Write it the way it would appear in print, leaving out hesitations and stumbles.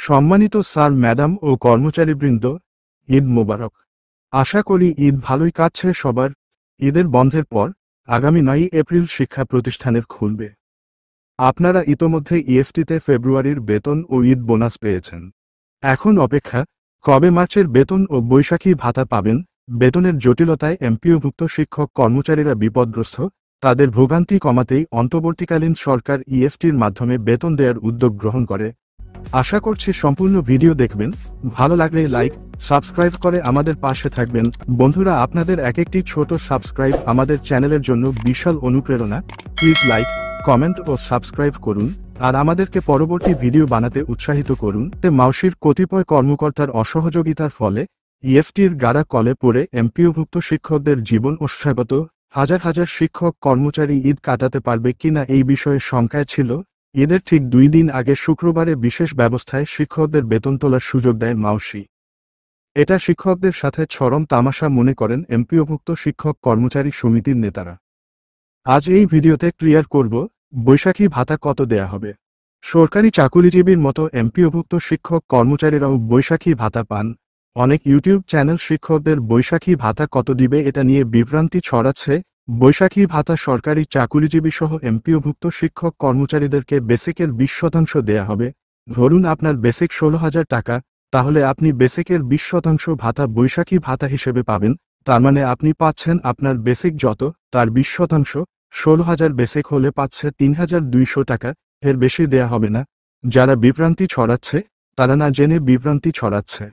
সম্মানিত sir, madam ও কর্মচারীবৃন্দ, ঈদ মোবারক। আশা করি ঈদ ভালোই কাটছে সবার। ঈদের বন্ধের পর আগামী 9 এপ্রিল শিক্ষা প্রতিষ্ঠানের খুলবে। আপনারা ইতোমধ্যে ইএফটিতে ফেব্রুয়ারির বেতন ও ঈদ বোনাস পেয়েছেন। এখন অপেক্ষা, কবে মার্চের বেতন ও বৈশাখী ভাতা পাবেন। বেতনের জটিলতায় এমপিওভুক্ত শিক্ষক কর্মচারীরা বিপদগ্রস্ত। তাদের ভোগান্তি কমাতেই অন্তর্বর্তীকালীন সরকার ইএফটির মাধ্যমে বেতন দেওয়ার উদ্যোগ গ্রহণ করে। আশা করছি সম্পূর্ণ ভিডিও দেখবেন। ভালো লাগলে লাইক, সাবস্ক্রাইব করে আমাদের পাশে থাকবেন। বন্ধুরা, আপনাদের এক একটি ছোট সাবস্ক্রাইব আমাদের চ্যানেলের জন্য বিশাল অনুপ্রেরণা। প্লিজ লাইক, কমেন্ট ও সাবস্ক্রাইব করুন আর আমাদেরকে পরবর্তী ভিডিও বানাতে উৎসাহিত করুন। মাউশির কতিপয় কর্মকর্তার অসহযোগিতার ফলে ইএফটির গাড়া কলে পড়ে এমপিওভুক্ত শিক্ষকদের জীবন অস্বাগত। হাজার হাজার শিক্ষক কর্মচারী ঈদ কাটাতে পারবে কিনা এই বিষয়ে শঙ্কায় ছিল। ঈদের ঠিক 2 দিন আগে শুক্রবারে বিশেষ ব্যবস্থায় শিক্ষকদের বেতন তোলার সুযোগ দেয় মাউশি। এটা শিক্ষকদের সাথে চরম তামাশা মনে করেন এমপিওভুক্ত শিক্ষক কর্মচারী সমিতির নেতারা। আজ এই ভিডিওতে ক্লিয়ার করব বৈশাখী ভাতা কত দেয়া হবে। সরকারি চাকুরিজীবীর মতো এমপিওভুক্ত শিক্ষক কর্মচারীরাও বৈশাখী ভাতা পান। অনেক ইউটিউব চ্যানেল শিক্ষকদের বৈশাখী ভাতা কত দিবে এটা নিয়ে বিভ্রান্তি ছড়াচ্ছে। বৈশাখী ভাতা সরকারি চাকুরিজীবী সহ এমপিওভুক্ত শিক্ষক কর্মচারীদেরকে বেসিকের 20% দেয়া হবে। ধরুন আপনার বেসিক 16,000 টাকা, তাহলে আপনি বেসিকের 20% ভাতা বৈশাখী ভাতা হিসেবে পাবেন। তার মানে আপনি পাচ্ছেন আপনার বেসিক যত তার 20%। 16,000 বেসিক হলে পাচ্ছে 3,200 টাকা, এর বেশি দেয়া হবে না। যারা বিভ্রান্তি ছড়াচ্ছে তারা না জেনে বিভ্রান্তি ছড়াচ্ছে।